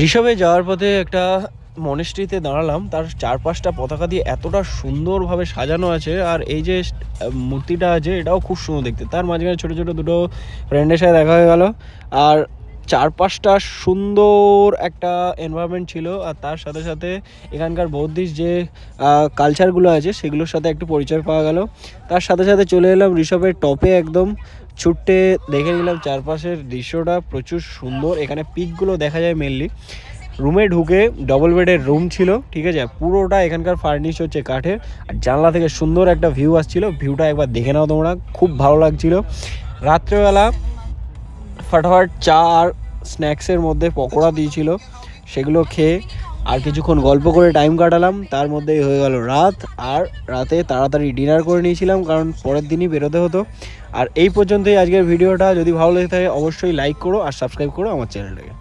ঋষভে যাওয়ার পথে একটা মনেস্ট্রিতে দাঁড়ালাম, তার চারপাশটা পতাকা দিয়ে এতটা সুন্দরভাবে সাজানো আছে, আর এই যে মূর্তিটা আছে এটাও খুব সুন্দর দেখতে। তার মাঝখানে ছোটো ছোটো দুটো ফ্রেন্ডের সাথে দেখা হয়ে গেল, আর চারপাশটা সুন্দর একটা এনভায়রনমেন্ট ছিল। আর তার সাথে সাথে এখানকার বৌদ্ধিস্ট যে কালচারগুলো আছে সেগুলোর সাথে একটু পরিচয় পাওয়া গেল। তার সাথে সাথে চলে এলাম ঋষভের টপে, একদম ছুটে দেখে নিলাম চারপাশের দৃশ্যটা প্রচুর সুন্দর। এখানে পিকগুলো দেখা যায় মেনলি। রুমে ঢুকে ডবল বেডের রুম ছিল, ঠিক আছে, পুরোটা এখানকার ফার্নিশ হচ্ছে কাঠের, আর জানলা থেকে সুন্দর একটা ভিউ আসছিল। ভিউটা একবার দেখে নাও তোমরা, খুব ভালো লাগছিল। রাত্রেবেলা ফাটাফাট চা আর স্ন্যাক্সের মধ্যে পকোড়া দিয়েছিল, সেগুলো খেয়ে আর কিছুক্ষণ গল্প করে টাইম কাটালাম। তার মধ্যেই হয়ে গেল রাত, আর রাতে তাড়াতাড়ি ডিনার করে নিয়েছিলাম কারণ পরের দিনই বেরোতে হতো। আর এই পর্যন্তই আজকের ভিডিওটা। যদি ভালো লেগে থাকে অবশ্যই লাইক করো আর সাবস্ক্রাইব করো আমার চ্যানেলটাকে।